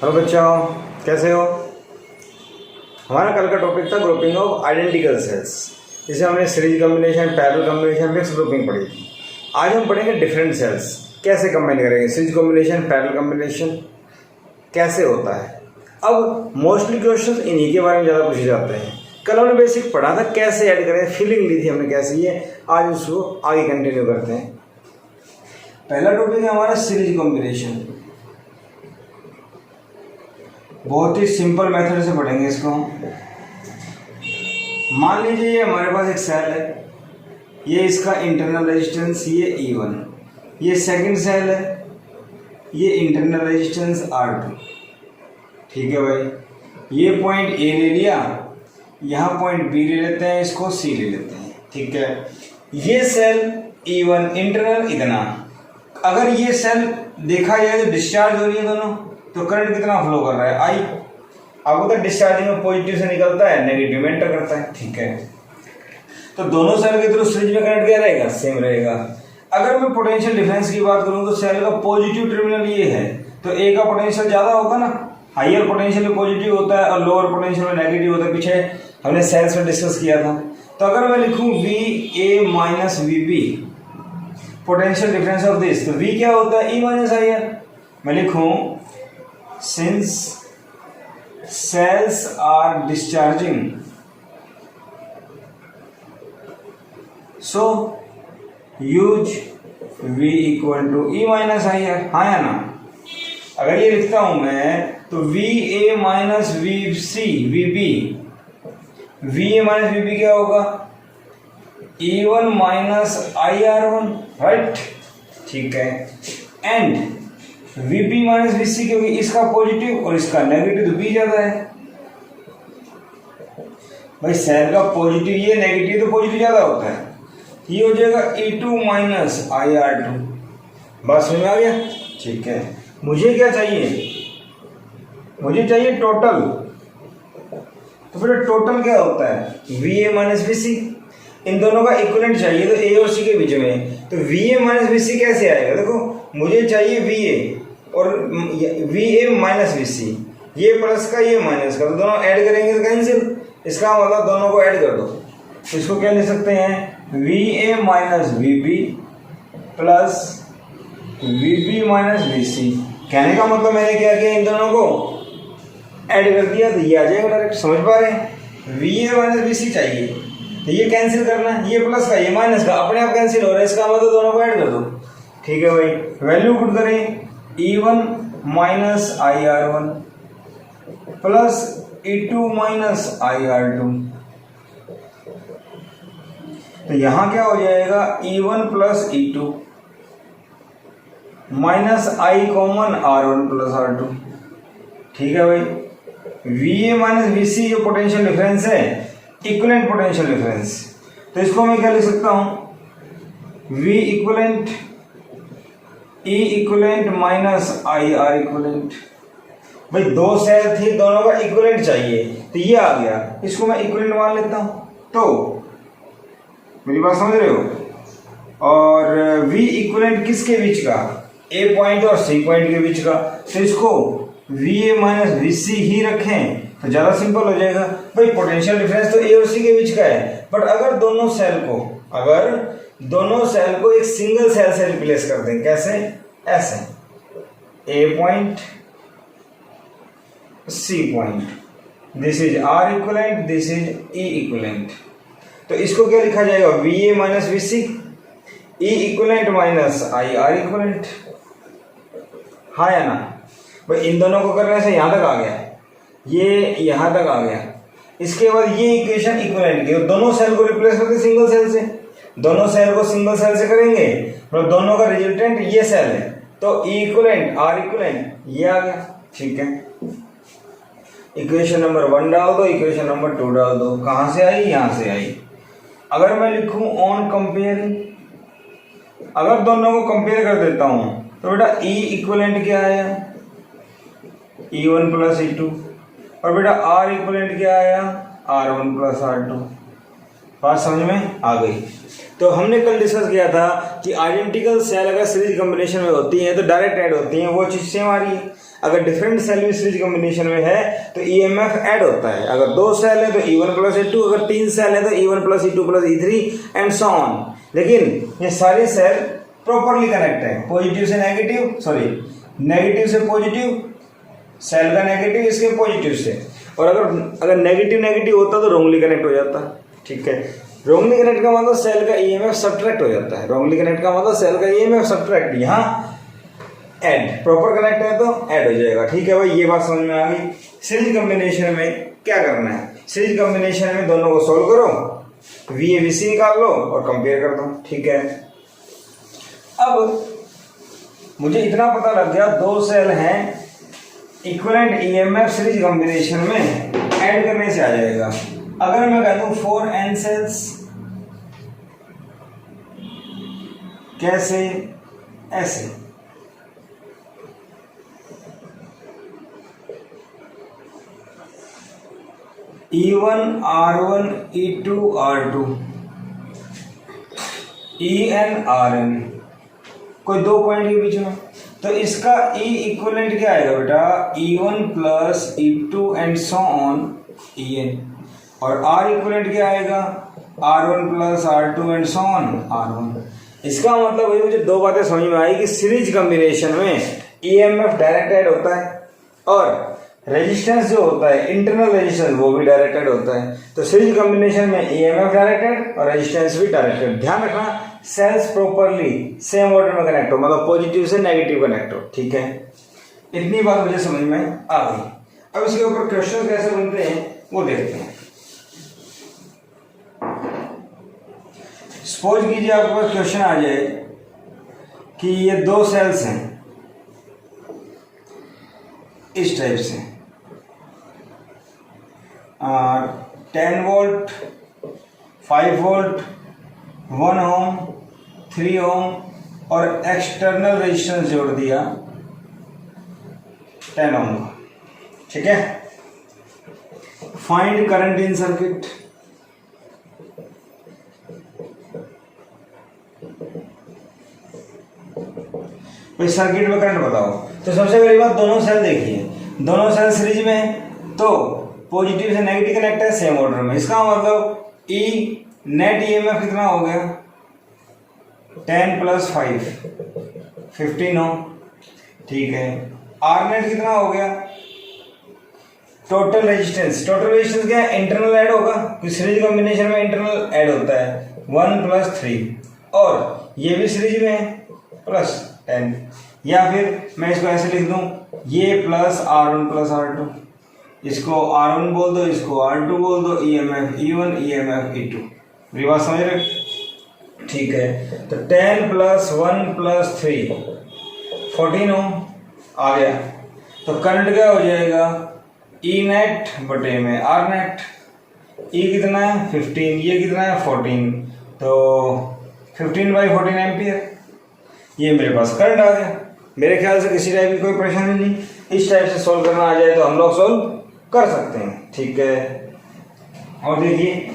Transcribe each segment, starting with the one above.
Hello बच्चों, कैसे हो। हमारा कल का टॉपिक था ग्रुपिंग ऑफ आइडेंटिकल सेल्स। जिसे हमने series combination, parallel combination, mix grouping पढ़ी थी। आज हम पढ़ेंगे डिफरेंट सेल्स कैसे कंबाइन करेंगे, सीरीज कॉम्बिनेशन, पैरेलल कॉम्बिनेशन कैसे होता है। अब मोस्टली क्वेश्चंस इन्हीं के बारे में ज़्यादा पूछे जाते हैं। कल हमने बेसिक पढ़ा था कैसे ऐड करें, फीलिंग ली थी हमने कैसे, ये आज उसको आगे कंटिन्यू करते हैं। पहला टॉपिक है हमारा सीरीज कॉम्बिनेशन। बहुत ही सिंपल मेथड से पढ़ेंगे इसको हम। मान लीजिए ये हमारे पास एक सेल है, ये इसका इंटरनल रेजिस्टेंस ये E1, ये सेकंड सेल है, ये इंटरनल रेजिस्टेंस R2। ठीक है भाई, ये पॉइंट A ले लिया, यहाँ पॉइंट B ले लेते हैं, इसको C ले लेते हैं। ठीक है, ये सेल E1 इंटरनल इतना, अगर ये सेल देखा जाए तो डिस्चार्ज हो रही है दोनों, तो करंट कितना फ्लो कर रहा है आई। आपको तो डिस्चार्जिंग में पॉजिटिव से निकलता है, नेगेटिव में एंटर करता है। ठीक है, तो दोनों सेल के थ्रू सीरीज में करंट क्या रहेगा, सेम रहेगा। अगर मैं पोटेंशियल डिफरेंस की बात करूं तो सेल का पॉजिटिव टर्मिनल ये है, तो ए का पोटेंशियल ज्यादा होगा ना, हायर पोटेंशियल में पॉजिटिव होता है और लोअर पोटेंशियल में नेगेटिव होता है। पीछे हमने सेल्स में डिस्कस किया था। तो अगर मैं लिखूं VA minus VB potential difference of this, तो V क्या होता है, E माइनस आई आर। मैं लिखूं since cells are discharging, so use V equal to E minus I R। हाँ या ना। अगर ये लिखता हूं मैं तो VA minus VC VB, VA minus VB क्या होगा, E1 माइनस IR1, राइट। ठीक है, एंड VB माइनस VC, क्योंकि इसका पॉजिटिव और इसका नेगेटिव, तो B ज्यादा है भाई। सेल का पॉजिटिव ये, नेगेटिव तो पॉजिटिव ज्यादा होता है। ये हो जाएगा E2 माइनस IR2। बात समझ में आ गया। ठीक है, मुझे क्या चाहिए, मुझे चाहिए टोटल। तो फिर टोटल क्या होता है, VA माइनस VC। इन दोनों का इक्विवेलेंट चाहिए, तो A और C के बीच में। तो VA माइनस VC कैसे आएगा, देखो मुझे चाहिए VA और VA माइनस VC, ये प्लस का ये माइनस का, तो दोनों ऐड करेंगे तो कैंसिल। इसका मतलब दोनों को ऐड कर दो। तो इसको क्या लिख सकते हैं, VA minus VB plus VB minus VC। कहने का मतलब मैंने क्या किया, इन दोनों को ऐड कर दिया, तो ये आ जाएगा डायरेक्ट। समझ पा रहे हैं, VA माइनस VC चाहिए, तो ये कैंसिल करना है, ये प्लस का ये माइनस का अपने आप कैंसिल हो रहा है। इसका मतलब दोनों को ऐड कर दो। ठीक है भाई, वैल्यू पुट करें, E1 minus IR1 plus E2 minus IR2। तो यहां क्या हो जाएगा, E1 plus E2 minus I common R1 plus R2। ठीक है भाई, VA माइनस VC जो पोटेंशियल डिफरेंस है, इक्विवेलेंट पोटेंशियल डिफरेंस। तो इसको मैं क्या लिख सकता हूं, V equivalent E equivalent minus IR equivalent. भाई दो सेल थी, दोनों का इक्विवेलेंट चाहिए, तो ये आ गया, इसको मैं इक्विवेलेंट मान लेता हूं। तो मेरी बात समझ रहे हो। और V इक्विवेलेंट किसके बीच का, A पॉइंट और C पॉइंट के बीच का, तो इसको VA माइनस VC ही रखें तो ज्यादा सिंपल हो जाएगा। भाई पोटेंशियल डिफरेंस तो A और C के बीच का है, बट अगर दोनों सेल को एक सिंगल सेल से रिप्लेस कर दें, कैसे, ऐसे A point C point, this is R equivalent, this is E equivalent. तो इसको क्या लिखा जाएगा, VA minus VC, E equivalent minus IR equivalent. हाँ या ना। भाई इन दोनों को करने से यहां तक आ गया, ये यहां तक आ गया। इसके बाद ये इक्वेशन इक्विवेलेंट की, दोनों सेल को रिप्लेस करते सिंगल सेल से, दोनों सेल को सिंगल सेल से करेंगे, मतलब दोनों का रिजल्टेंट ये सेल है, तो E इक्विवेलेंट R इक्विवेलेंट ये आ गया। ठीक है, इक्वेशन नंबर 1 डाल दो, इक्वेशन नंबर 2 डाल दो। कहां से आई, यहां से आई। अगर मैं लिखूं ऑन कंपेयरिंग, अगर दोनों को कंपेयर कर देता हूं तो बेटा E इक्विवेलेंट क्या आया, E1 प्लस E2, और बेटा R इक्विवेलेंट क्या आया, R1 प्लस R2। बात समझ में आ गई। तो हमने कल डिस्कस किया था कि आइडेंटिकल सेल अगर सीरीज कॉम्बिनेशन में होती हैं तो डायरेक्ट ऐड होती हैं, वो चीज़ सेम आ रही है। अगर डिफरेंट सेल भी सीरीज कॉम्बिनेशन में है तो ईएमएफ ऐड होता है। अगर 2 सेल है तो E1 प्लस E2, अगर 3 सेल है तो E1 plus E2 plus E3 and so on. लेकिन ये सारे सेल प्रॉपरली कनेक्ट है, पॉजिटिव से नेगेटिव, सॉरी नेगेटिव से पॉजिटिव, सेल का नेगेटिव इसके पॉजिटिव से, और अगर नेगेटिव नेगेटिव होता तो रॉन्गली कनेक्ट हो जाता। ठीक है, रॉन्गली कनेक्ट का मतलब सेल का ईएमएफ सब्ट्रैक्ट हो जाता है, रॉन्गली कनेक्ट का मतलब सेल का ईएमएफ सब्ट्रैक्ट, यहाँ ऐड, प्रॉपर कनेक्ट है तो ऐड हो जाएगा। ठीक है भाई, ये बात समझ में आ गई। सीरीज कॉम्बिनेशन में क्या करना है, सीरीज कॉम्बिनेशन में दोनों को सोल्व करो, VABC निकाल लो और कंपेयर कर दो। ठीक है, अब मुझे इतना पता लग गया 2 सेल हैं, इक्विवेलेंट ईएमएफ सीरीज कॉम्बिनेशन में ऐड करने से आ जाएगा। अगर मैं कह दूं 4n सेल्स, कैसे, ऐसे, E1 R1 E2 R2 EN RN, कोई 2 पॉइंट के बीच में, तो इसका E इक्विवेलेंट क्या आएगा बेटा, E1 plus E2 and so on EN, और R इक्विवेलेंट क्या आएगा, R1 plus R2 and so on R1। इसका मतलब वही, मुझे 2 बातें समझ में आई कि सीरीज कॉम्बिनेशन में EMF डायरेक्ट ऐड होता है और रेजिस्टेंस जो होता है इंटरनल रेजिस्टेंस वो भी डायरेक्टेड होता है। तो सीरीज कॉम्बिनेशन में ईएमएफ डायरेक्टेड और रेजिस्टेंस भी डायरेक्टेड। ध्यान रखना सेल्स प्रॉपरली सेम ऑर्डर में कनेक्ट हो, मतलब पॉजिटिव से नेगेटिव कनेक्ट हो। ठीक है, इतनी बात मुझे समझ में आ गई। अब इसके ऊपर क्वेश्चन कैसे बनते हैं वो देखते हैं। सपोज कीजिए आपके पास क्वेश्चन आ जाए कि ये 2 सेल्स हैं इस टाइप से, 10 वोल्ट, 5 वोल्ट, 1 ओम, 3 ओम और एक्सटर्नल रेजिस्टेंस जोड़ दिया 10 ओम का। ठीक है, फाइंड करंट इन सर्किट। भाई सर्किट में करंट बताओ। तो सबसे पहली बात, दोनों सेल देखिए, दोनों सेल सीरीज में है तो पॉजिटिव से नेगेटिव कनेक्ट है सेम ऑर्डर में। इसका मतलब ई नेट ईएमएफ कितना हो गया, 10 प्लस 5 15 ओम। ठीक है, आर नेट कितना हो गया, टोटल रेजिस्टेंस, टोटल रेजिस्टेंस क्या है, इंटरनल ऐड होगा, सीरीज कॉम्बिनेशन में इंटरनल ऐड होता है 1 प्लस 3 और ये भी सीरीज में है प्लस 10, या फिर मैं इसको ऐसे लिख दूं, ये प्लस R1 प्लस R2, इसको R1 बोल दो, इसको R2 बोल दो, EMF E1 EMF E2। मेरी बात समझ रहे? ठीक है, तो 10 प्लस 1 प्लस 3 14 ओम आ गया। तो करंट क्या हो जाएगा, E नेट बटे में R नेट। E कितना है 15, ये कितना है 14, तो 15/14 एम्पियर। ये मेरे पास करंट आ गया। मेरे ख्याल से किसी टाइप की कोई परेशानी नहीं, इस टाइप से सॉल्व करना आ जाए तो हम लोग सॉल्व कर सकते हैं। ठीक है, और देखिए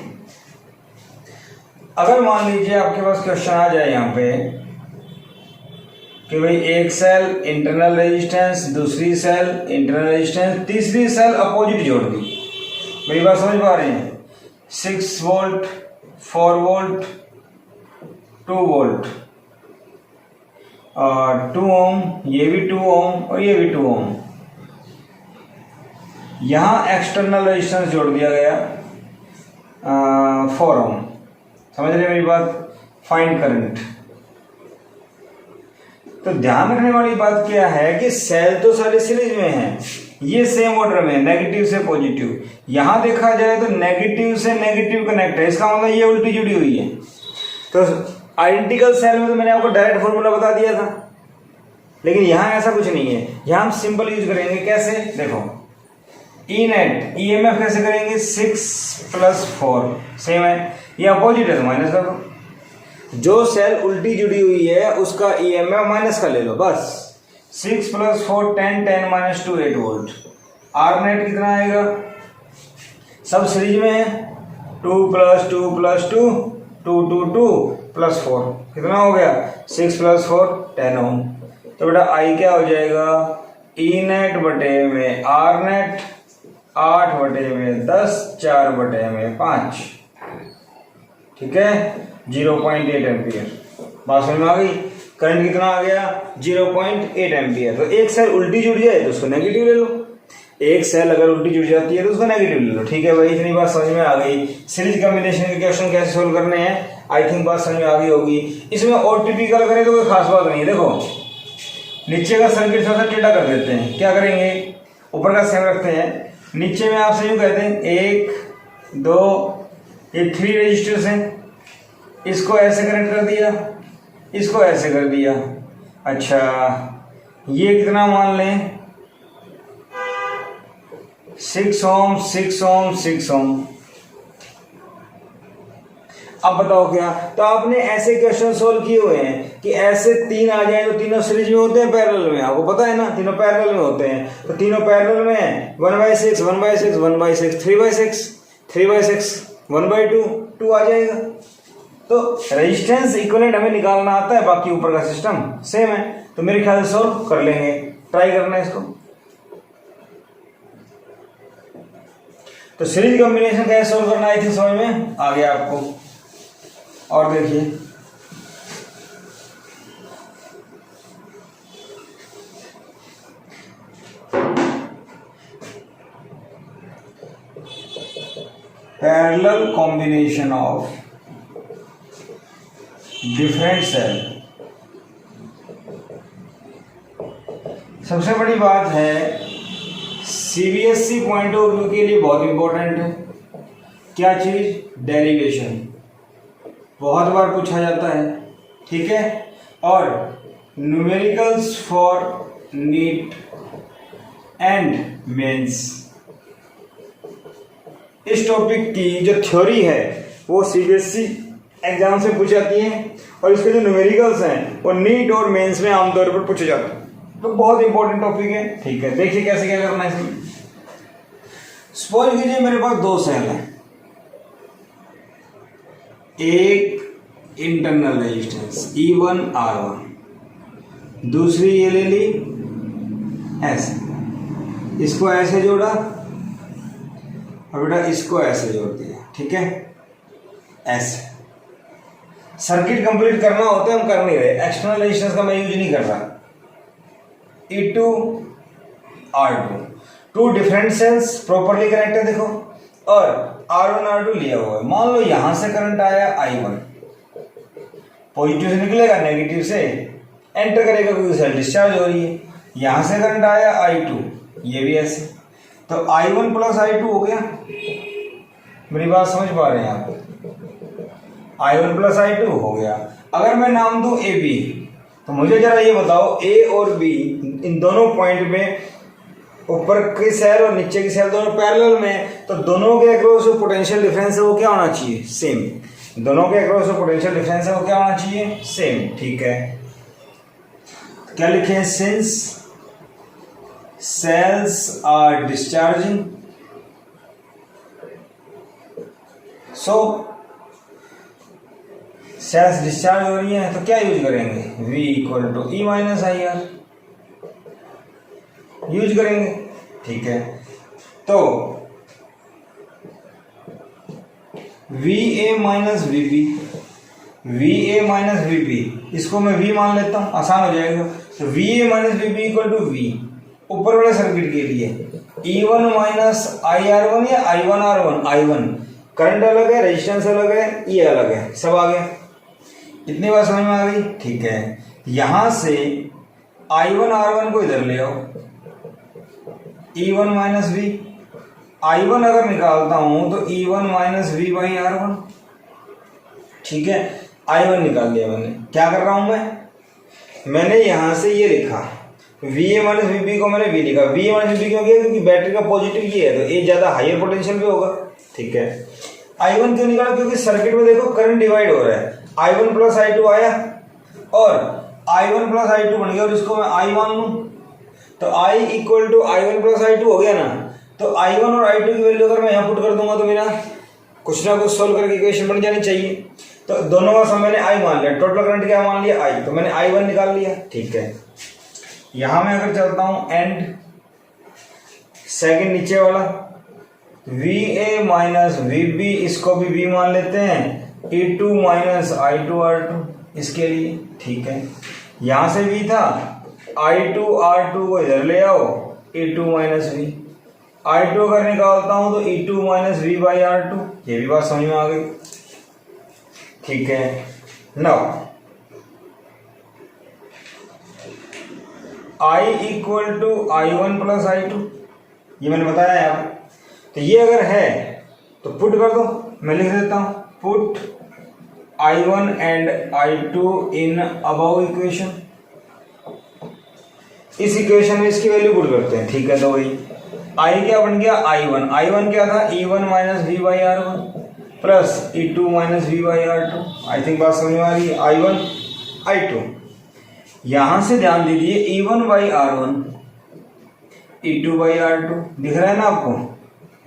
अगर मान लीजिए आपके पास क्वेश्चन आ जाए यहाँ पे कि भाई एक सेल इंटरनल रेजिस्टेंस, दूसरी सेल इंटरनल रेजिस्टेंस, तीसरी सेल अपोजिट जोड़ दी। मेरी बात समझ पा रहे हैं, 6 वोल्ट, 4 वोल्ट, 2 वोल्ट और 2 ओम, ये भी 2 ओम और ये भी 2 ओम। यहाँ एक्सटर्नल रेजिस्टेंस जोड़ दिया गया 4 ओम। समझ रहे मेरी बात? Find current. तो ध्यान रखने वाली बात क्या है कि सेल तो सारे सीरीज में हैं, ये सेम ऑर्डर में, नेगेटिव से पॉजिटिव। यहां देखा जाए तो नेगेटिव से नेगेटिव कनेक्ट है, इसका मतलब ये उल्टी जुड़ी हुई है। तो आइडेंटिकल सेल में तो मैंने आपको डायरेक्ट फॉर्मूला बता दिया था, लेकिन यहां ऐसा कुछ नहीं है। यहां हम सिंपल यूज करेंगे। कैसे? देखो, ई नेट ईएमएफ कैसे करेंगे, 6 प्लस 4 सेम है, ये अपोजिट है तो माइनस कर दो। जो सेल उल्टी जुड़ी हुई है उसका ईएमएफ माइनस का ले लो बस। 6 plus 4 10, 10 minus 2 8 volt. R net कितना आएगा, सब सीरीज में है, 2 प्लस 2 प्लस 2 2 2 2 प्लस 4 कितना हो गया, 6 प्लस 4 10 ओम। तो बेटा आई क्या हो जाएगा, ई नेट बटे में आर नेट 8 बटे में 10 4 बटे में 5, ठीक है 0.8 एम्पियर। बात समझ में आ गई। करंट कितना आ गया 0.8 एम्पियर। तो एक सेल उल्टी जुड़ जाए तो उसको नेगेटिव ले लो, एक सेल अगर उल्टी जुड़ जाती है तो उसको नेगेटिव ले लो, ठीक है भाई। इतनी बात समझ में आ गई। सीरीज कॉम्बिनेशन के क्वेश्चन कैसे सोल्व करने हैं आई थिंक बात समझ में आ गई होगी। इसमें और टिपिकल करें तो कोई खास बात नहीं है। देखो नीचे का सर्किट थोड़ा सा टेढ़ा कर देते हैं, क्या करेंगे ऊपर का सेम रखते हैं, नीचे में आपसे यूँ कहते हैं 1 2 ये 3 रजिस्टर्स हैं, इसको ऐसे कनेक्ट कर दिया, इसको ऐसे कर दिया। अच्छा ये कितना मान लें 6 ओम 6 ओम 6 ओम। अब बताओ क्या, तो आपने ऐसे क्वेश्चन सोल्व किए हुए हैं कि ऐसे 3 आ जाए तो तीनों सीरीज में होते हैं पैरेलल में, आपको पता है ना तीनों पैरेलल में होते हैं। तो तीनों पैरेलल में है 1/6 1/6 1/6 3/6 3/6 1/2 2 आ जाएगा। तो रेजिस्टेंस इक्विवेलेंट हमें निकालना आता है, बाकी ऊपर का सिस्टम सेम है। तो मेरे ख्याल से सोल्व कर लेंगे, ट्राई करना है इसको। तो सीरीज कॉम्बिनेशन कैसे सोल्व करना आई थी समझ में आ गया आपको। और देखिए parallel combination of different cell. सबसे बड़ी बात है सीबीएसई पॉइंट ऑफ व्यू के लिए बहुत इंपॉर्टेंट है, क्या चीज डेरिवेशन, बहुत बार पूछा जाता है, ठीक है। और numericals for NEET and mains, इस टॉपिक की जो थ्योरी है वो सीबीएसई एग्जाम से पूछी जाती है, और इसके जो न्यूमेरिकल्स हैं वो नीट और मेंस में आमतौर पर पूछे जाते हैं। तो बहुत इंपॉर्टेंट टॉपिक है, ठीक है। देखिए कैसे क्या करना है इसमें। सपोज कीजिए मेरे पास 2 सेल है, एक इंटरनल रेजिस्टेंस E1 R1, दूसरी ये ले ली ऐसे, इसको ऐसे जोड़ा और बेटा इसको ऐसे जोड़ दिया, ठीक है ऐसे। सर्किट कंप्लीट करना होता है, हम कर नहीं रहे, एक्सटर्नल रेजिस्टेंस का मैं यूज नहीं कर रहा। E2 R2 2 different cells properly connected देखो, और R1 R2 लिया हुआ है। मान लो यहां से करंट आया I1, पॉजिटिव से निकलेगा नेगेटिव से एंटर करेगा क्योंकि सेल डिस्चार्ज हो रही है। यहां से करंट आया I2, ये भी ऐसे, तो I1 प्लस I2 हो गया। मेरी बात समझ पा रहे हैं आप, I1 प्लस I2 हो गया। अगर मैं नाम दूं AB, तो मुझे जरा ये बताओ A और B इन दोनों पॉइंट में ऊपर की सेल और नीचे की सेल दोनों पैरेलल में, तो दोनों के अक्रॉस जो पोटेंशियल डिफरेंस है वो क्या होना चाहिए सेम। दोनों के अक्रॉस जो पोटेंशियल डिफरेंस है वो क्या होना चाहिए सेम, ठीक है। क्या लिखे, since cells are discharging so cells discharge हो रही है तो क्या यूज करेंगे, V equal to E minus I R use करेंगे, ठीक है। तो VA minus VB, VA minus VB, इसको मैं V मान लेता हूं, आसान हो जाएगा। तो VA minus VB equal to V, ऊपर वाले सर्किट के लिए E1 माइनस IR1 या I1 R1, I1 करंट अलग है, रेजिस्टेंस अलग है, ये अलग है, सब आ गया। इतनी बात समझ में आ गई, ठीक है। यहां से I1 R1 को इधर ले आओ, E1 माइनस V, I1 अगर निकालता हूं तो E1 minus V by R1, ठीक है। I1 निकाल लिया मैंने, क्या कर रहा हूं मैंने यहां से ये लिखा VA माइनस VB को मैंने V लिखा। VA माइनस VB क्यों किया, क्योंकि बैटरी का पॉजिटिव ये है तो ये ज्यादा हायर पोटेंशियल पे होगा, ठीक है। I1 क्यों निकाला, क्योंकि सर्किट में देखो करंट डिवाइड हो रहा है, I1 प्लस I2 आया और I1 प्लस I2 बन गया, और इसको मैं I मान लूं तो I equal to I1 plus I2 हो गया ना। तो I1 और I2 की वैल्यू अगर मैं यहाँ पुट कर दूंगा तो मेरा कुछ ना कुछ सोल्व करके इक्वेशन बन जानी चाहिए। तो दोनों का सम मैंने I मान लिया, टोटल करंट क्या मान लिया I, तो मैंने I1 निकाल लिया, ठीक है। यहां मैं अगर चलता हूं एंड सेकंड नीचे वाला V A minus V B, इसको भी वी मान लेते हैं, E two minus I two R two इसके लिए, ठीक है। यहां से वी था, आई टू आर टू को इधर ले आओ, E two minus V, I two अगर निकालता हूं तो E two minus V by R two, ये भी बात समझ में आ गई, ठीक है। Now I equal to I one plus I two, ये मैंने बताया यहाँ पे। तो ये अगर है तो पुट कर दो, मैं लिख देता हूं put I1 and I2 in above equation. इस इक्वेशन में इसकी वैल्यू पुट करते हैं, ठीक है। तो वही I क्या बन गया I1, I1 क्या था E1 minus V by R one plus E2 minus V by R two. I think बात समझ में आ रही है। I1 I2, यहां से ध्यान दीजिए E1 by R one, E2 by R two दिख रहा है ना आपको,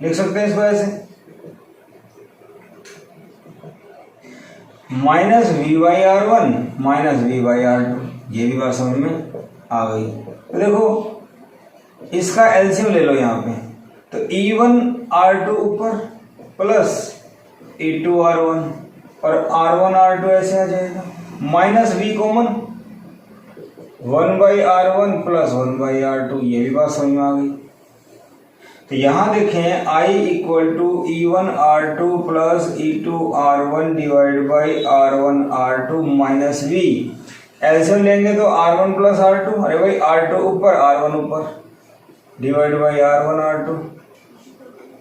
लिख सकते हैं इस वजह से minus V by R one minus V by R two, ये भी बात समझ में आ गई। तो देखो इसका एलसीएम ले लो यहाँ पे, तो E1 R2 ऊपर प्लस E2 R1 और R1 R2 ऐसे आ जाएगा, minus V common 1 by R1 plus 1 by R2, ये भी बात समझ में आ गई। तो यहां देखें I equal to E1 R2 plus E2 R1 divide by R1 R2 minus V, LCM लेंगे तो R1 प्लस R2, अरे भाई R2 ऊपर R1 ऊपर डिवाइड बाई R1 R2,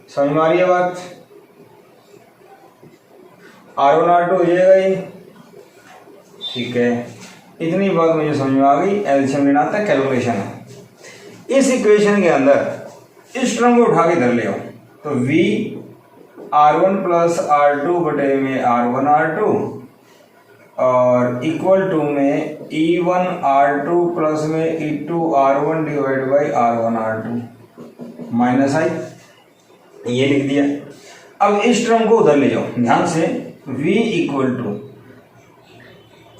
समझ में आ रही है बात। R1 R2 हो जाएगा ये, ठीक है। इतनी बात मुझे समझ में आ गई, एलसीएम लेना था, कैलकुलेशन है। इस इक्वेशन के अंदर इस टर्म को उठा के इधर ले आओ, तो v R1 प्लस R2 बटे में R1 R2 और इक्वल टू में E1 R2 प्लस में E2 R1 divide by R1 R2 minus आई, ये लिख दिया। अब इस टर्म को उधर ले जाओ, ध्यान से v इक्वल टू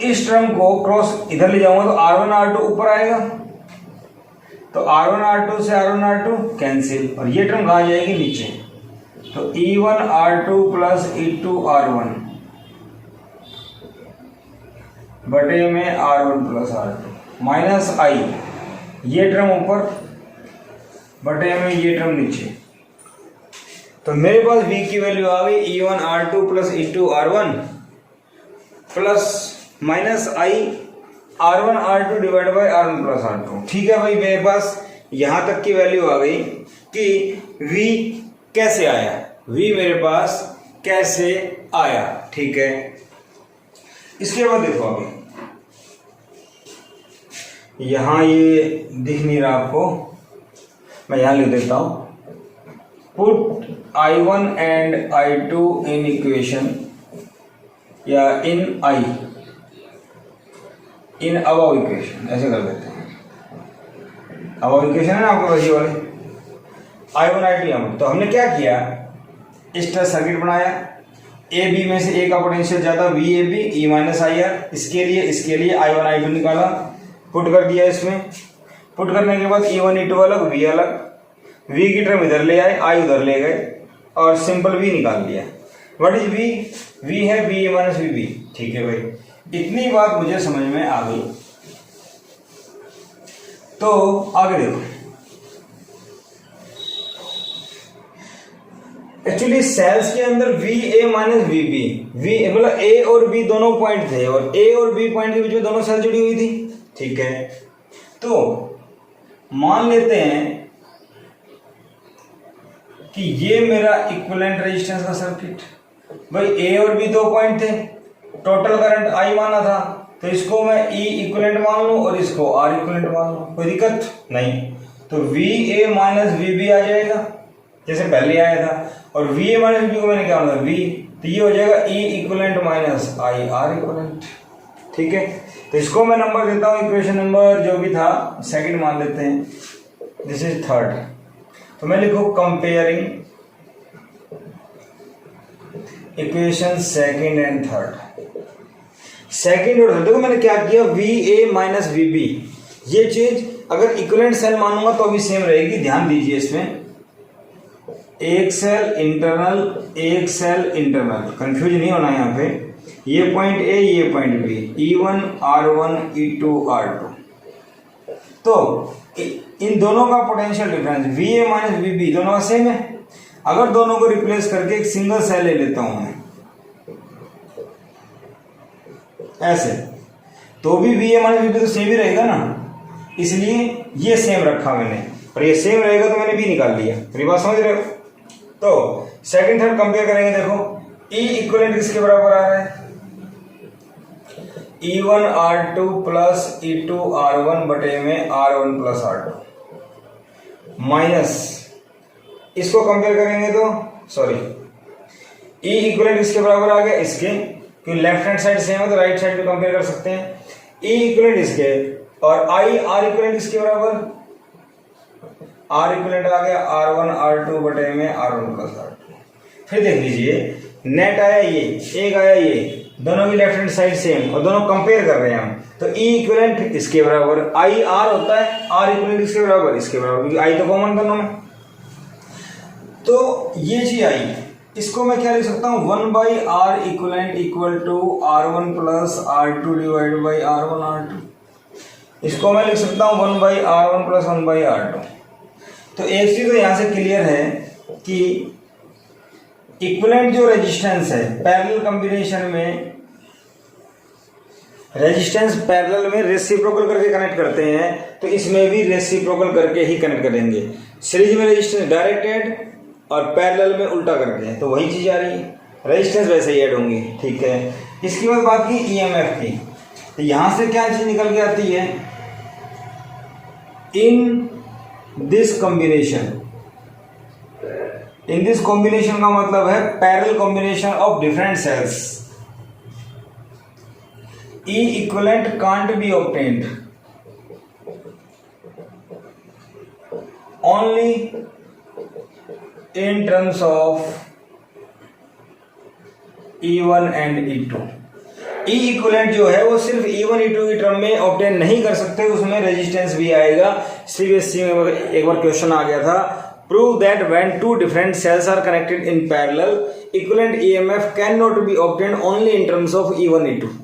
इस टर्म को क्रॉस इधर ले जाऊंगा तो R1 R2 ऊपर आएगा, तो R1 R2 से R1 R2 कैंसिल और ये टर्म कहाँ जाएगी नीचे, तो E1 R2 plus E2 R1 बटे में R1 प्लस R2 माइनस आई, ये टर्म ऊपर बटे में ये टर्म नीचे। तो मेरे पास v की वैल्यू आ गई E1 R2 plus E2 R1 plus minus I R1 R2 divide by R1 plus R2, ठीक है भाई। मेरे पास यहां तक की वैल्यू आ गई कि v कैसे आया, v मेरे पास कैसे आया, ठीक है। इसके बाद देखो अभी यहां ये दिख नहीं रहा आपको, मैं यहां लिख देता हूं put I1 and I2 in equation या इन I इन अबव इक्वेशन, ऐसे कर देते हैं। अबव इक्वेशन है ना आपको वही वाले I1 I2 यहाँ। तो हमने क्या किया, इस तरह सर्किट बनाया, ए बी में से ए का पोटेंशियल ज्यादा V A B E minus I R, इसके लिए I1 I2 निकाला, पुट कर दिया इसमें। पुट करने के बाद E1 E2 अलग वी अलग, वी की टर्म इधर ले आए, आई उधर ले गए और सिंपल वी निकाल लिया। व्हाट इज वी, वी है B A minus V B, ठीक है भाई। इतनी बात मुझे समझ में आ गई। तो आगे देखो, एक्चुअली सेल्स के अंदर V A minus V B, V मतलब ए और बी दोनों पॉइंट थे और ए और बी पॉइंट के बीच में दोनों सेल जुड़ी हुई थी, ठीक है। तो मान लेते हैं कि ये मेरा इक्विवेलेंट रेजिस्टेंस का सर्किट, भाई ए और बी दो पॉइंट थे, टोटल करंट I माना था, तो इसको मैं E इक्विवेलेंट मान लूं और इसको R इक्विवेलेंट मान लूं, कोई दिक्कत नहीं। तो VA माइनस VB आ जाएगा जैसे पहले आया था, और VA माइनस VB को मैंने क्या माना V, तो ये हो जाएगा E equivalent minus I R equivalent, ठीक है। तो इसको मैं नंबर देता हूं, इक्वेशन नंबर जो भी था सेकंड मान लेते हैं, दिस इज थर्ड। तो मैं लिखूं comparing equation second and third. Second और थर्ड, देखो मैंने क्या किया, V A minus V B, ये चीज अगर इक्विवेलेंट सेल मानूंगा तो भी सेम रहेगी, ध्यान दीजिए इसमें, एक सेल इंटरनल, कंफ्यूज नहीं होना यहाँ पे। ये पॉइंट ए, ये point B, E1 R1 E2 R2। तो इन दोनों का potential difference VA minus VB दोनों का सेम है। अगर दोनों को रिप्लेस करके एक सिंगल सेल ले लेता हूं मैं ऐसे, तो भी VA माइनस VB तो सेम ही रहेगा ना, इसलिए ये सेम रखा मैंने, और ये सेम रहेगा तो मैंने B निकाल लिया। मेरी बात समझ रहे हो? तो सेकंड थर्ड कंपेयर करेंगे, देखो E इक्विवेलेंट किसके बराबर आ रहा है, E1 R2 plus E2 R1 बटे में R1 प्लस R2 माइनस, इसको कंपेयर करेंगे तो सॉरी E इक्विवेलेंट किसके बराबर आ गया, इसके, क्योंकि लेफ्ट हैंड साइड सेम है तो राइट साइड भी कंपेयर कर सकते हैं। E इक्विवेलेंट इसके और R इक्विवेलेंट किसके बराबर, R इक्विवेलेंट आ गया R1 R2 बटे में R1 प्लस R2। फिर देख लीजिए, नेट आया ये, एक आया ये, दोनों की लेफ्ट हैंड साइड सेम और दोनों कंपेयर कर रहे हैं हम, तो E इक्विवेलेंट इसके बराबर I R होता है, R इक्विवेलेंट इसके बराबर, इसके बराबर, क्योंकि I तो कॉमन दोनों में। तो ये चीज आई, इसको मैं क्या लिख सकता हूँ, 1 by R equivalent equal to R1 plus R2 divide by R1 R2। इसको मैं लिख सकता हूँ 1 by R1 plus 1 by R2। तो एक चीज तो यहाँ से क्लियर है कि इक्विवेलेंट जो रेजिस्टेंस है पैरेलल कॉम्बिनेशन में, रेजिस्टेंस पैरेलल में रेसिप्रोकल करके कनेक्ट करते हैं, तो इसमें भी रेसिप्रोकल करके ही कनेक्ट करेंगे। सीरीज में रेजिस्टेंस डायरेक्टेड और पैरेलल में उल्टा करते हैं, तो वही चीज आ रही है, रेजिस्टेंस वैसे ही ऐड होंगी। ठीक है, इसके बाद बात की EMF की, तो यहां से क्या चीज निकल के आती है, in this combination, in this combination का मतलब है parallel combination of different cells, E equivalent can't be obtained only in terms of E1 and E2। E equivalent जो है वो सिर्फ E1 E2 की टर्म में ऑब्टेन नहीं कर सकते, उसमें रेजिस्टेंस भी आएगा। CBSE में एक बार क्वेश्चन आ गया था, prove that when two different cells are connected in parallel equivalent EMF cannot be obtained only in terms of E1 E2।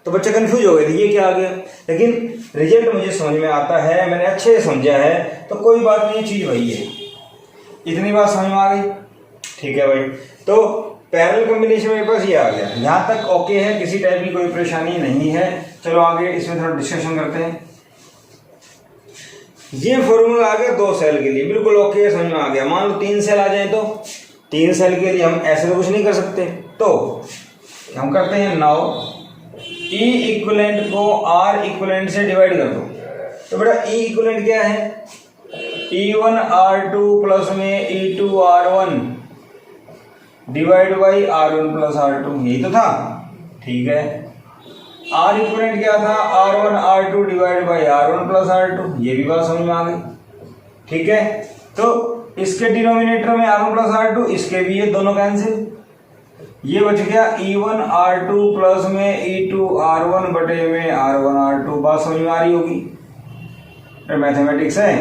तो बच्चे कंफ्यूज हो गए थे ये क्या आ गया, लेकिन रिजल्ट मुझे समझ में आता है, मैंने अच्छे से समझा है, तो कोई बात नहीं, चीज वही है। इतनी बात समझ में आ गई? ठीक है भाई, तो पैरेलल कॉम्बिनेशन मेरे पास ये आ गया, यहाँ तक ओके है, किसी टाइप की कोई परेशानी नहीं है। चलो आगे इसमें थोड़ा डिस्कशन करते हैं। ये फॉर्मूला आ गया 2 सेल के लिए, बिल्कुल ओके है, समझ में आ गया। मान लो 3 सेल आ जाए, तो 3 सेल के लिए हम ऐसे तो कुछ नहीं कर सकते, तो हम करते हैं नाउ E इक्विवेलेंट को R इक्विवेलेंट से डिवाइड कर दो। तो बेटा E इक्विवेलेंट क्या है, E1 R2 प्लस में E2 R1 divide by R1 plus R2, यही तो था। ठीक है, R इक्विवेलेंट क्या था, R1 R2 divide by R1 plus R2, ये भी बात समझ में आ गई। ठीक है, तो इसके डिनोमिनेटर में R1 प्लस R2, इसके भी ये दोनों कैंसिल, ये बच गया E1 R2 प्लस में E2 R1 बटे में R1 R2। बात समझ में आ रही होगी, मैथमेटिक्स है।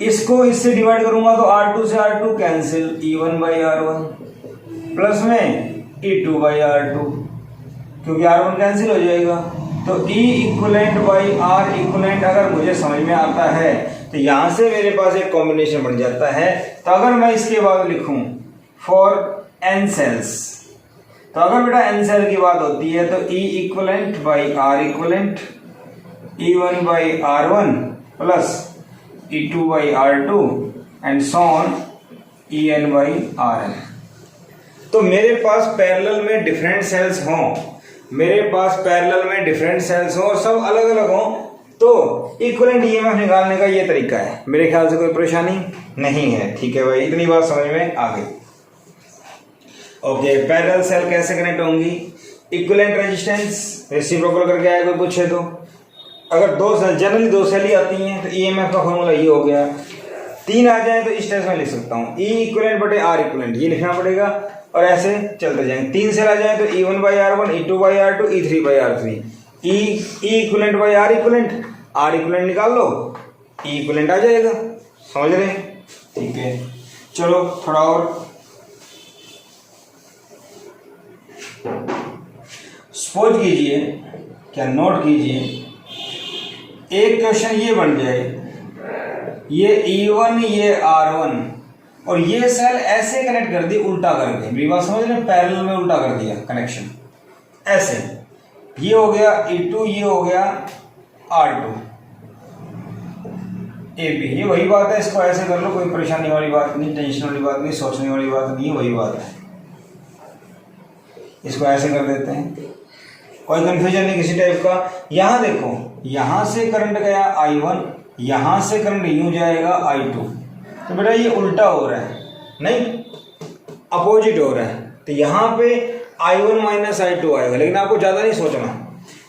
इसको इससे डिवाइड करूंगा तो R2 से R2 cancel, E1 by R1 plus में E2 बाई R2, क्योंकि R1 कैंसिल हो जाएगा। तो E equivalent by R equivalent अगर मुझे समझ में आता है, तो यहां से मेरे पास एक कॉम्बिनेशन बन जाता है। तो अगर मैं इसके बाद लिखूं फॉर n सेल्स, तो अगर बेटा n सेल की बात होती है तो E equivalent by R equivalent, E1 by R1 plus E2 by R2 and so on En by Rn। तो मेरे पास पैरेलल में डिफरेंट सेल्स हों, मेरे पास पैरेलल में डिफरेंट सेल्स हों और सब अलग अलग हों, तो इक्विवेलेंट EMF निकालने का ये तरीका है। मेरे ख्याल से कोई परेशानी नहीं है। ठीक है भाई, इतनी बात समझ में आ गई। ओके, पैरेलल सेल कैसे कनेक्ट होंगी, इक्विवेलेंट रेजिस्टेंस रेसिप्रोकल करके आए कोई पूछे तो, अगर 2 सेल, जनरली 2 सेल ही आती हैं, तो EMF का फॉर्मूला ये हो गया। 3 आ जाए तो इस टाइप में लिख सकता हूँ, E इक्विवेलेंट बटे R इक्विवेलेंट, ये लिखना पड़ेगा और ऐसे चलते जाएंगे। 3 सेल आ जाए तो E1 by R1, E2 by R2, E3 by R3, E equivalent by R equivalent R equivalent निकाल लो, ई इक्विवेलेंट आ जाएगा। समझ रहे हैं? ठीक है, चलो थोड़ा और सपोज कीजिए, क्या नोट कीजिए, एक क्वेश्चन ये बन जाए, ये E1 ये R1 और ये सेल ऐसे कनेक्ट कर दी उल्टा करके, मेरी बात समझ रहे हैं? पैरेलल में उल्टा कर दिया कनेक्शन ऐसे, ये हो गया E2, ये हो गया R2 AB। ये वही बात है, इसको ऐसे कर लो, कोई परेशानी वाली बात नहीं, टेंशन वाली बात नहीं, सोचने वाली बात नहीं है, वही बात है। इसको ऐसे कर देते हैं, कोई कंफ्यूजन नहीं किसी टाइप का। यहां देखो, यहां से करंट गया I1, यहां से करंट यूं जाएगा I2, तो बेटा ये उल्टा हो रहा है, नहीं अपोजिट हो रहा है, तो यहां पे I1 माइनस I2 आएगा। लेकिन आपको ज्यादा नहीं सोचना,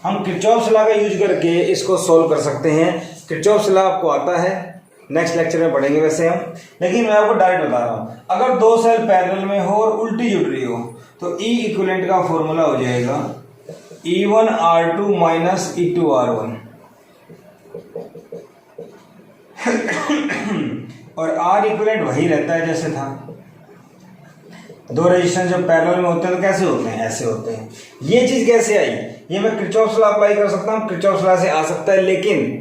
हम किरचॉफ्स लॉ का यूज करके इसको सोल्व कर सकते हैं। किरचॉफ्स लॉ आपको आता है, नेक्स्ट लेक्चर में पढ़ेंगे वैसे हम, लेकिन मैं आपको डायरेक्ट बता रहा हूं। अगर दो सेल पैरेलल में हो और उल्टी जुड़ रही हो तो ई इक्विवेलेंट का फॉर्मूला हो जाएगा E1 R2 minus E2 R1 और R इक्विवेलेंट वही रहता है जैसे था। दो रेजिस्टेंस जब पैरेलल में होते हैं तो कैसे होते हैं? ऐसे होते हैं। ये चीज कैसे आई? ये मैं किरचॉफ्स लॉ अप्लाई कर सकता हूँ, किरचॉफ्स लॉ से आ सकता है, लेकिन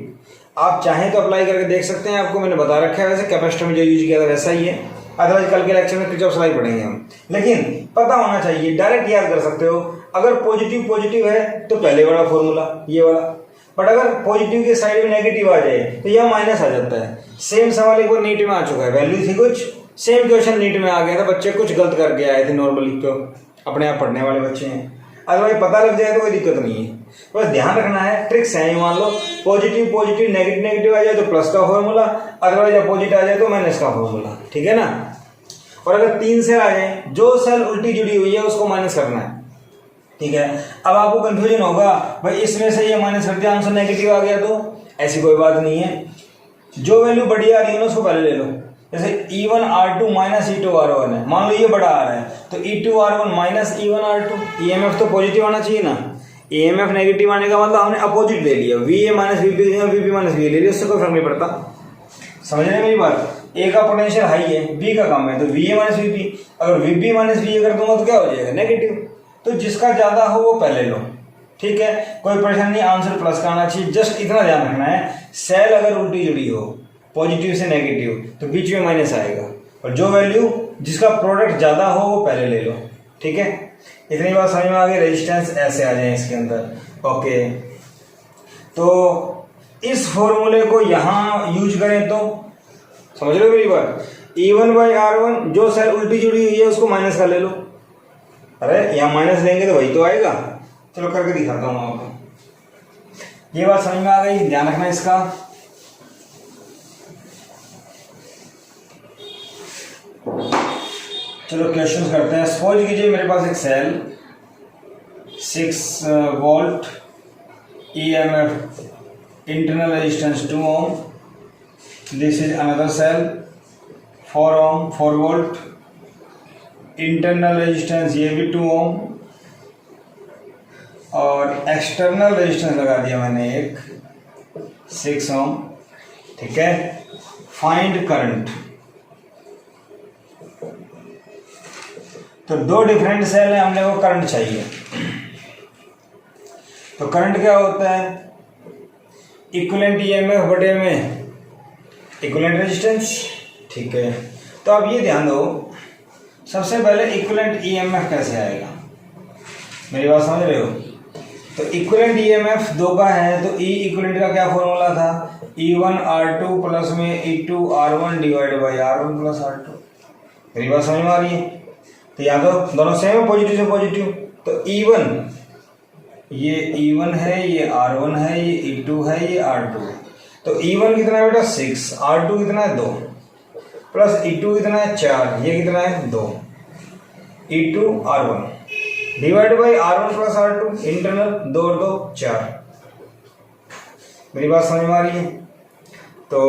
आप चाहें तो अप्लाई करके देख सकते हैं। आपको मैंने बता रखा है, वैसे कैपेसिटर में जो यूज किया था वैसा ही है। अदरवाइज कल के लेक्चर में किरचॉफ्स लॉ ही पढ़ेंगे हम, लेकिन पता होना चाहिए, डायरेक्ट याद कर सकते हो। अगर पॉजिटिव पॉजिटिव है तो पहले वाला फॉर्मूला ये वाला, बट अगर पॉजिटिव के साइड में नेगेटिव आ जाए तो यह माइनस आ जाता है। सेम सवाल एक बार नीट में आ चुका है, वैल्यू थी कुछ, सेम क्वेश्चन नीट में आ गया था, बच्चे कुछ गलत करके आए थे नॉर्मली, तो अपने आप पढ़ने वाले बच्चे हैं। अदरवाइज पता लग जाए तो कोई दिक्कत नहीं है, बस ध्यान रखना है। ट्रिक्स है, मान लो पॉजिटिव पॉजिटिव नेगेटिव नेगेटिव आ जाए तो प्लस का फॉर्मूला, अदरवाइज अपोजिट आ जाए तो माइनस का फॉर्मूला, ठीक है ना। और अगर तीन सेल आ जाए, जो सेल उल्टी जुड़ी हुई है उसको माइनस करना है, ठीक है। अब आपको कंफ्यूजन होगा, भाई इसमें से ये माइनस कर दिया, आंसर नेगेटिव आ गया, तो ऐसी कोई बात नहीं है। जो वैल्यू बड़ी आ रही है ना उसको पहले ले लो। जैसे E1 R2 minus E2 R1 है, मान लो ये बड़ा आ रहा है तो E2 R1 minus E1 R2। EMF तो पॉजिटिव आना चाहिए ना, EMF नेगेटिव आने का मतलब हमने अपोजिट ले लिया, VA minus VP VP minus VA ले लिया, उससे कोई फर्क नहीं पड़ता। समझ रहे हैं मेरी बात? A का पोटेंशियल हाई है, B का कम है, तो VA माइनस VP, अगर VP माइनस VA कर दूंगा तो क्या हो जाएगा? नेगेटिव। तो जिसका ज्यादा हो वो पहले लो, ठीक है, कोई परेशानी नहीं, आंसर प्लस का आना चाहिए। जस्ट इतना ध्यान रखना है, सेल अगर उल्टी जुड़ी हो पॉजिटिव से नेगेटिव तो बीच में माइनस आएगा, और जो वैल्यू जिसका प्रोडक्ट ज्यादा हो वो पहले ले लो, ठीक है। इतनी बात समझ में आ गई, रेजिस्टेंस ऐसे आ जाए इसके अंदर। ओके, तो इस फॉर्मूले को यहां यूज करें तो समझ लो मेरी बात, E1 बाई R1, जो सेल उल्टी जुड़ी हुई है उसको माइनस का ले लो। अरे यहाँ माइनस लेंगे तो वही तो आएगा। चलो करके दिखाता हूँ आपको। ये बात समझ में आ गई, ध्यान रखना इसका। चलो क्वेश्चन करते हैं। सपोज कीजिए मेरे पास एक cell 6 volt, EMF, internal resistance 2 ohm, this is another cell 4 ohm 4 volt, internal resistance ये भी 2 ओम, और एक्सटर्नल रेजिस्टेंस लगा दिया मैंने एक 6 ओम, ठीक है। Find current. तो दो डिफरेंट सेल है, हमने वो करंट चाहिए। तो करंट क्या होता है? इक्विवेलेंट EMF बटे में इक्विवेलेंट रेजिस्टेंस, ठीक है। तो अब ये ध्यान दो, सबसे पहले इक्विवेलेंट EMF कैसे आएगा, मेरी बात समझ रहे हो? तो इक्विवेलेंट EMF दो का है, तो E इक्विवेलेंट का क्या फॉर्मूला था? E1 R2 प्लस में E2 R1 divide by R1 plus R2। मेरी बात समझ में आ रही है? तो या तो दोनों सेम है, पॉजिटिव से पॉजिटिव, तो E1 ये E1 है, ये R1 है, ये E2 है, ये R2 है। तो E1 कितना है बेटा? 6, R2 कितना है? 2, प्लस E2 कितना है? 4, ये कितना है? 2, E2 R1 divide by R1 plus R2, internal 2 और 2 4। मेरी बात समझ में आ रही है? तो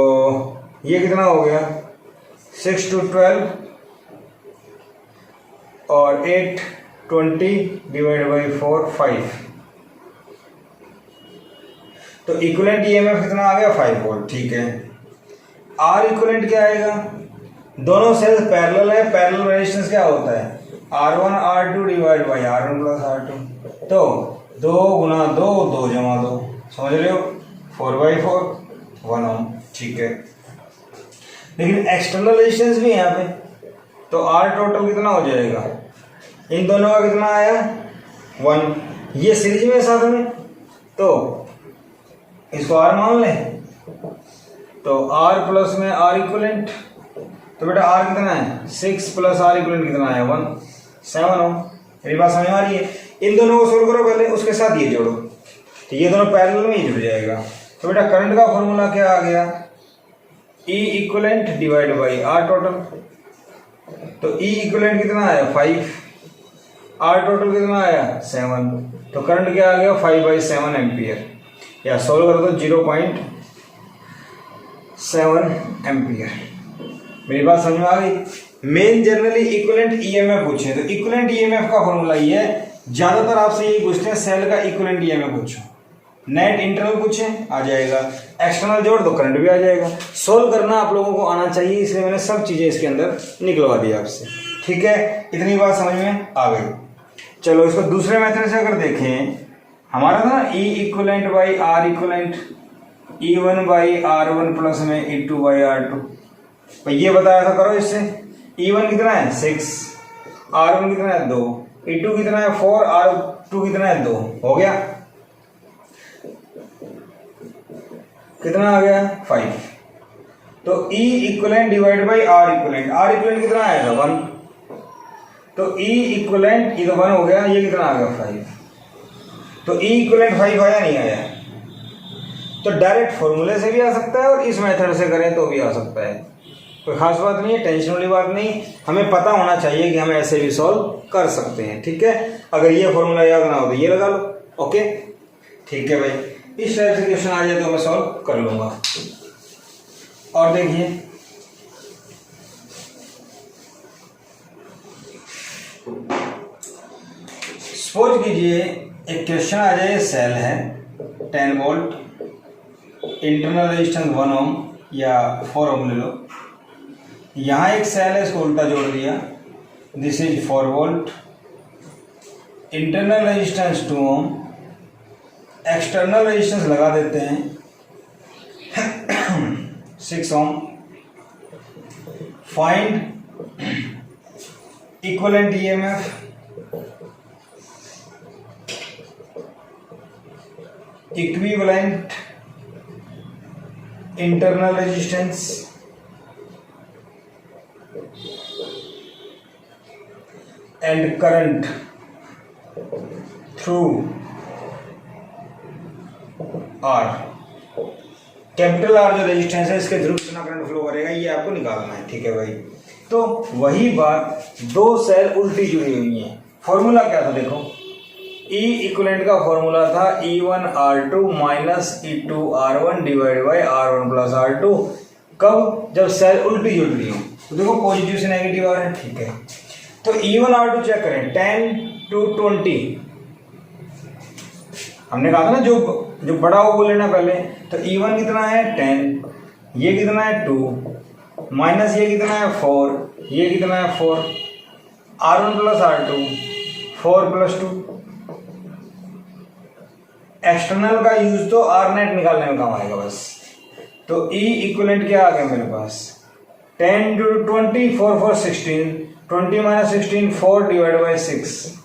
ये कितना हो गया? 6 to 12 और 8 20 डिवाइड बाई 4 5। तो इक्विवेलेंट ईएमएफ कितना आ गया 5 वोल्ट, ठीक है। आर इक्विवेलेंट क्या आएगा, दोनों सेल्स पैरेलल है, पैरेलल रेजिस्टेंस क्या होता है R1 R2 divide by R1 plus R2, तो 2 गुना 2 2 जमा 2, समझ रहे हो, 4/4 1 ओम, ठीक है। लेकिन एक्सटर्नल रेजिस्टेंस भी है यहाँ पे, तो R टोटल कितना हो जाएगा, इन दोनों का कितना आया 1, ये सीरीज में साथ में, तो इसको R मान लें, तो R प्लस में R इक्विवेलेंट, तो बेटा R कितना है 6 प्लस R इक्विवेलेंट कितना है 1, 7 हो। मेरी बात समझ में आ रही है। इन दोनों को सोल्व करो पहले, उसके साथ ये जोड़ो, तो ये दोनों पैरेलल में ही जुड़ जाएगा। तो बेटा करंट का फॉर्मूला क्या आ गया, E equivalent divide by R total, तो E इक्विवेलेंट कितना आया 5, R टोटल कितना आया 7, तो करंट क्या आ गया 5/7 एम्पियर, या सोल्व कर दो 0.7 एम्पियर। मेरी बात समझ में आ गई। मेन जनरली इक्विवेलेंट ईएमएफ पूछे, तो इक्विवेलेंट ईएमएफ का फॉर्मूला ये है, ज्यादातर आपसे यही पूछते हैं सेल का इक्विवेलेंट ईएमएफ पूछो, नेट इंटरनल पूछे आ जाएगा, एक्सटर्नल जोड़ दो करंट भी आ जाएगा। सोल्व करना आप लोगों को आना चाहिए, इसलिए मैंने सब चीजें इसके अंदर निकलवा दी आपसे, ठीक है। इतनी बात समझ में आ गई। चलो इसको दूसरे मेथड से अगर देखें, हमारा था E equivalent by R equivalent, E1 by R1 plus में E2 बाई R2, तो ये बताया था, करो इससे। E1 कितना है 6, R1 कितना है 2, E2 कितना है 4, R2 कितना है 2, हो गया, कितना आ गया 5। तो E equivalent divide by R equivalent, R equivalent कितना आएगा 1, तो E इक्विवेलेंट ये तो 1 हो गया, ये कितना आ गया 5, तो E इक्विवेलेंट 5 आया नहीं आया, तो डायरेक्ट फॉर्मूले से भी आ सकता है और इस मेथड से करें तो भी आ सकता है, कोई खास बात नहीं है, टेंशन वाली बात नहीं। हमें पता होना चाहिए कि हम ऐसे भी सॉल्व कर सकते हैं, ठीक है। अगर ये फॉर्मूला याद ना हो तो ये लगा लो, ओके, ठीक है भाई। इस टाइप से क्वेश्चन आ जाए तो मैं सॉल्व कर लूंगा। और देखिए सपोज कीजिए एक क्वेश्चन आ जाए, सेल है 10 वोल्ट, इंटरनल रेजिस्टेंस 1 ओम या 4 ओम ले लो, यहाँ एक सेल है, इसको उल्टा जोड़ दिया, this is 4 volt, internal resistance 2 ohm, external resistance लगा देते हैं 6 ohm, find equivalent EMF, equivalent internal resistance and current through R. Capital R जो रेजिस्टेंस है, इसके थ्रू कितना करंट फ्लो करेगा ये आपको निकालना है, ठीक है भाई। तो वही बात, दो सेल उल्टी जुड़ी हुई हैं, फॉर्मूला क्या था देखो, E इक्विवेलेंट का फॉर्मूला था E1 R2 minus E2 R1 divide by R1 plus R2, कब, जब सेल उल्टी जुड़ रही हो, तो देखो पॉजिटिव से नेगेटिव आ रहे हैं, ठीक है। तो E1 R2 चेक करें, 10 to 20, हमने कहा था ना जो बड़ा हो वो लेना पहले, तो E1 कितना है 10, ये कितना है 2, माइनस ये कितना है 4, ये कितना है 4, R1 plus R2 4 plus 2, external का यूज तो आर नेट निकालने में काम आएगा बस। तो E इक्विवेलेंट क्या आ गया मेरे पास, 10 to 20, 4 4 16, 20 माइनस 16 4 डिवाइड बाई 6,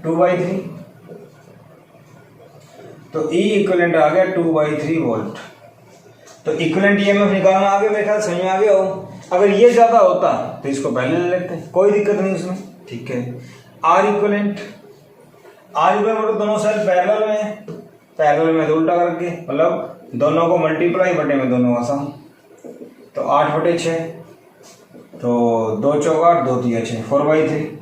2/3, तो E इक्विवेलेंट आ गया 2/3 वोल्ट। तो इक्विवेलेंट ईएमएफ निकालना आ गया, मेरे ख्याल समझ में आ गया हो। अगर ये ज्यादा होता तो इसको पहले ले लेते हैं, कोई दिक्कत नहीं इसमें, ठीक है। आर इक्विवेलेंट मतलब दोनों सेल पैरेलल में तो उल्टा करके, मतलब दोनों को मल्टीप्लाई बटे में दोनों का सम, तो 8/6, तो 2 चौका 2 3 6, 4/3।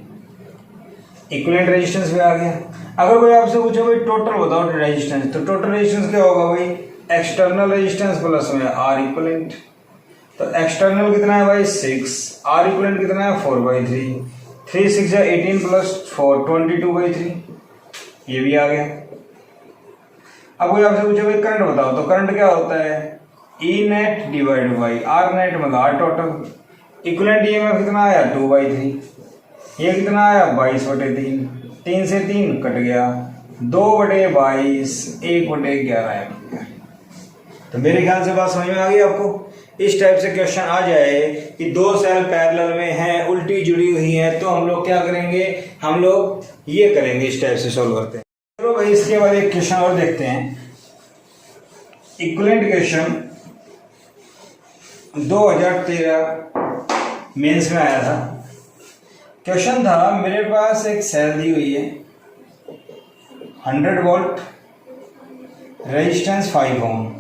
इक्विवेलेंट रेजिस्टेंस भी आ गया। अगर कोई आपसे पूछे भाई टोटल बताओ रेजिस्टेंस, तो टोटल रेजिस्टेंस क्या होगा भाई, एक्सटर्नल रेजिस्टेंस प्लस में आर इक्विवेलेंट, तो एक्सटर्नल कितना है भाई 6, आर इक्विवेलेंट कितना है 4/3, 3 6 18 प्लस 4 22/3, ये भी आ गया। अब कोई आपसे पूछे भाई करंट बताओ, तो करंट क्या होता है, E net divide by R net मतलब आर टोटल। इक्विवेलेंट ईएमएफ कितना आया 2/3, ये कितना आया 22/3, 3 से 3 कट गया, 2/22, 1/11 एम्पीयर। तो मेरे ख्याल से बात समझ में आ गई आपको। इस टाइप से क्वेश्चन आ जाए कि दो सेल पैरेलल में हैं, उल्टी जुड़ी हुई हैं, तो हम लोग क्या करेंगे, हम लोग ये करेंगे, इस टाइप से सॉल्व करते हैं। चलो भाई इसके बाद एक क्वेश्चन और देखते हैं। इक्विवेलेंट क्वेश्चन 2013 मेंस में आया था। क्वेश्चन था, मेरे पास एक सेल दी हुई है 100 वोल्ट, रेजिस्टेंस 5 ओम।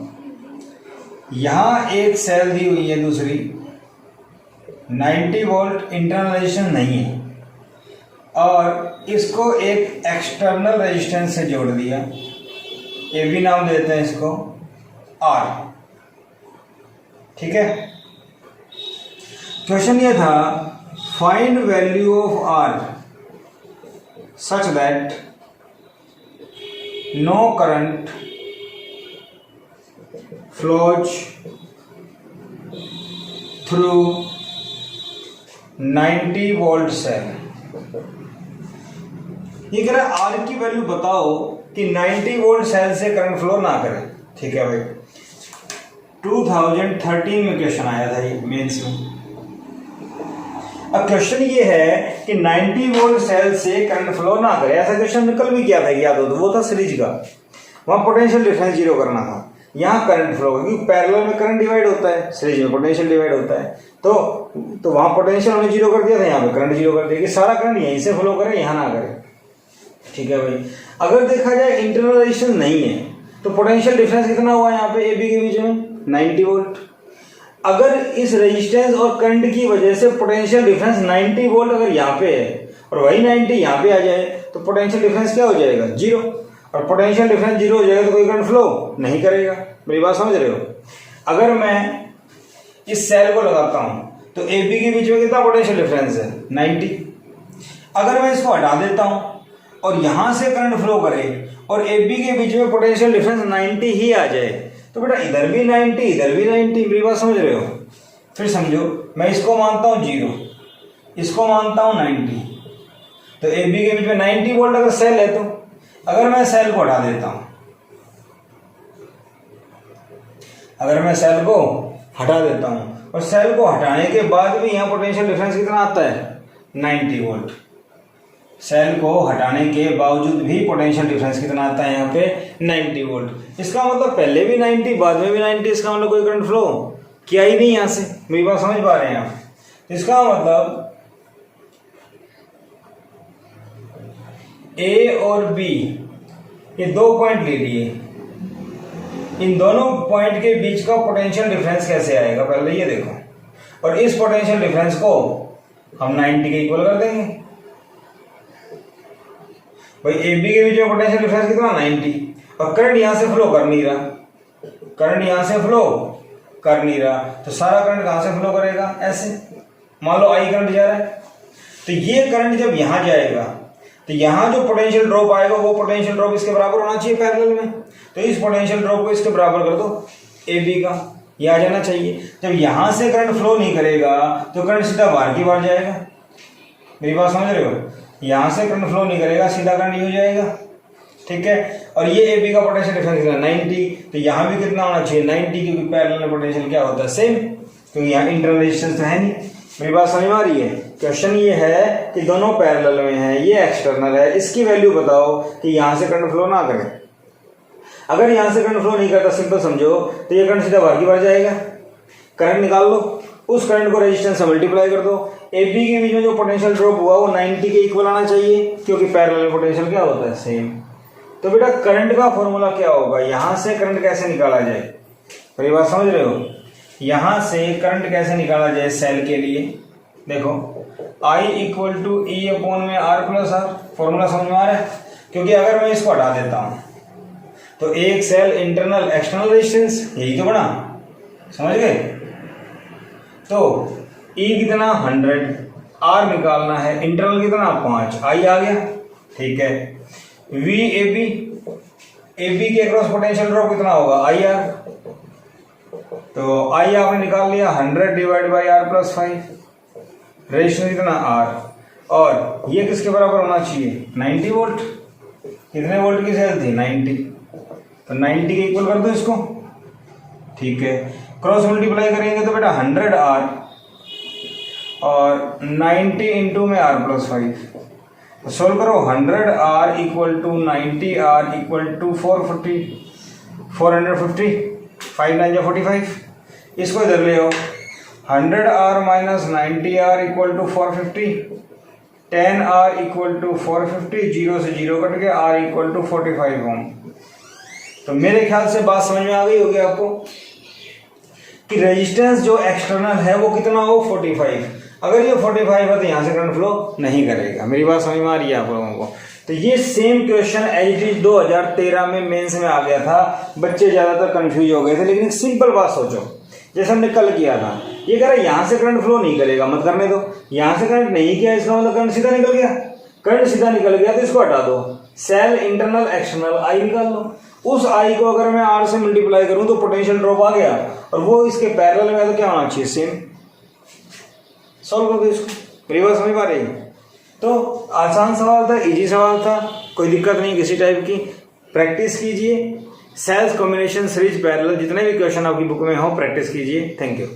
यहां एक सेल दी हुई है दूसरी 90 वोल्ट, इंटरनल रेजिस्टेंस नहीं है, और इसको एक एक्सटर्नल रेजिस्टेंस से जोड़ दिया, ये भी नाम देते हैं इसको आर। ठीक है, क्वेश्चन ये था, find value of R such that no current flows through 90 volt cell. ये कह रहा है आर की वैल्यू बताओ कि 90 वोल्ट सेल से करंट फ्लो ना करे। ठीक है भाई, 2013 में क्वेश्चन आया था ये मेंस में। अब क्वेश्चन ये है कि 90 वोल्ट सेल से करंट फ्लो ना करे, ऐसा क्वेश्चन कल भी किया था, याद हो तो, वो था सीरीज का, वहां पोटेंशियल डिफरेंस जीरो करना था, यहाँ करंट फ्लो, क्योंकि पैरेलल में करंट डिवाइड होता है, सीरीज में पोटेंशियल डिवाइड होता है, तो वहां पोटेंशियल हमने जीरो कर दिया था, यहाँ पे करंट जीरो कर दिया कि सारा करंट यहीं से फ्लो करे, यहाँ ना करे। ठीक है भाई, अगर देखा जाए इंटरनल रेजिस्टेंस नहीं है तो पोटेंशियल डिफरेंस कितना हुआ यहाँ पे ए बी के बीच में 90 वोल्ट। अगर इस रेजिस्टेंस और करंट की वजह से पोटेंशियल डिफरेंस 90 वोल्ट अगर यहाँ पे है और वही 90 यहाँ पे आ जाए तो पोटेंशियल डिफरेंस क्या हो जाएगा, जीरो। और पोटेंशियल डिफरेंस जीरो हो जाएगा तो कोई करंट फ्लो नहीं करेगा। मेरी बात समझ रहे हो। अगर मैं इस सेल को लगाता हूं तो ए बी के बीच में कितना पोटेंशियल डिफरेंस है 90। अगर मैं इसको हटा देता हूं और यहां से करंट फ्लो करे और ए बी के बीच में पोटेंशियल डिफरेंस 90 ही आ जाए तो बेटा इधर भी 90 इधर भी 90। मेरी बात समझ रहे हो। फिर समझो, मैं इसको मानता हूं 0, इसको मानता हूं 90, तो ए बी के बीच में 90 वोल्ट अगर सेल है तो अगर मैं सेल को हटा देता हूं, अगर मैं सेल को हटा देता हूं और सेल को हटाने के बाद भी यहां पोटेंशियल डिफरेंस कितना आता है 90 वोल्ट। सेल को हटाने के बावजूद भी पोटेंशियल डिफरेंस कितना आता है यहाँ पे 90 वोल्ट। इसका मतलब पहले भी 90 बाद में भी 90, इसका मतलब कोई करंट फ्लो किया ही नहीं यहाँ से। मेरी बात समझ पा रहे हैं आप। इसका मतलब ए और बी ये दो पॉइंट ले लिए, इन दोनों पॉइंट के बीच का पोटेंशियल डिफरेंस कैसे आएगा पहले ये देखो। और इस पोटेंशियल डिफरेंस को हम 90 के इक्वल कर देंगे। भाई ए बी के बीच में पोटेंशियल डिफरेंस कितना 90 और करंट यहां से फ्लो कर नहीं रहा, करंट यहां से फ्लो कर नहीं रहा, तो सारा करंट कहां से फ्लो करेगा ऐसे। मान लो आई करंट जा रहा है तो ये करंट जब यहां जाएगा तो यहां जो पोटेंशियल ड्रॉप आएगा वो पोटेंशियल ड्रॉप इसके बराबर होना चाहिए पैरेलल में। तो इस पोटेंशियल ड्रॉप को इसके बराबर कर दो ए बी का, ये आ जाना चाहिए। जब यहां से करंट फ्लो नहीं करेगा तो करंट सीधा बाहर की बार जाएगा। मेरी बात समझ रहे हो। यहां से करंट फ्लो नहीं करेगा, सीधा करंट ही हो जाएगा। ठीक है, और ये ए बी का पोटेंशियल डिफरेंस कितना 90, तो यहां भी कितना होना चाहिए 90, क्योंकि पैरेलल में पोटेंशियल क्या होता है सेम, क्योंकि यहाँ इंटरनल रेजिस्टेंस तो है नहीं। मेरी बात समझ में आ रही है। क्वेश्चन ये है कि दोनों पैरेलल में है, ये एक्सटर्नल है, इसकी वैल्यू बताओ कि यहां से करंट फ्लो ना करे। अगर यहां से करंट फ्लो नहीं करता, सिंपल समझो, तो ये करंट सीधा बाहर की बार जाएगा। करंट निकाल लो, उस करंट को रेजिस्टेंस से मल्टीप्लाई कर दो। ए बी के बीच में जो पोटेंशियल ड्रॉप हुआ वो 90 के इक्वल आना चाहिए, क्योंकि पैरेलल में पोटेंशियल क्या होता है सेम। तो बेटा करंट का फॉर्मूला क्या होगा, यहां से करंट कैसे निकाला जाए। मेरी बात समझ रहे हो। यहां से करंट कैसे निकाला जाए सेल के लिए, देखो I equal to E upon में आर प्लस आर। फॉर्मूला समझ में आ रहा है। क्योंकि अगर मैं इसको हटा देता हूं तो एक सेल इंटरनल एक्सटर्नल रेजिस्टेंस यही तो बना, समझ गए। तो E कितना 100, R निकालना है, इंटरनल कितना 5, I आ गया। ठीक है, V A B A B के अक्रॉस पोटेंशियल ड्रॉप कितना होगा आई आर। तो आई आपने निकाल लिया 100 divide by R plus 5 ratio कितना आर, और ये किसके बराबर होना चाहिए 90 वोल्ट। कितने वोल्ट की सेल थी 90, तो 90 के इक्वल कर दो इसको, ठीक है। क्रॉस मल्टीप्लाई करेंगे तो बेटा 100 आर और 90 इंटू में आर प्लस 5, तो सोल्व करो 100 R equal to 90 R equal to 450 5 9 45। इसको इधर ले आओ 100 R minus 90 R equal to 450, 10 R equal to 450, 0 से 0 कट के आर इक्वल टू 45 ओम। तो मेरे ख्याल से बात समझ में आ गई होगी आपको कि रेजिस्टेंस जो एक्सटर्नल है वो कितना हो 45। अगर ये 45 है तो यहाँ से करंट फ्लो नहीं करेगा। मेरी बात समझ में आ रही है आप लोगों को। तो ये same question as it is 2013 में मेंस में आ गया था। बच्चे ज्यादातर कंफ्यूज हो गए थे, लेकिन एक सिंपल बात सोचो, जैसे हमने कल किया था, ये कह रहा है यहाँ से करंट फ्लो नहीं करेगा, मत करने दो। यहाँ से करंट नहीं किया इसका मतलब करंट सीधा निकल गया। करंट सीधा निकल गया तो इसको हटा दो, सेल इंटरनल एक्सटर्नल आई निकाल लो। उस आई को अगर मैं आर से मल्टीप्लाई करूं तो पोटेंशियल ड्रॉप आ गया, और वो इसके पैरेलल में तो क्या होना चाहिए सेम। सॉल्व कर दो इसको। मेरी बात समझ पा रही है? तो आसान सवाल था, इजी सवाल था, कोई दिक्कत नहीं किसी टाइप की। प्रैक्टिस कीजिए, सेल्स कॉम्बिनेशन सीरीज पैरेलल जितने भी क्वेश्चन आपकी बुक में हो प्रैक्टिस कीजिए। Thank you.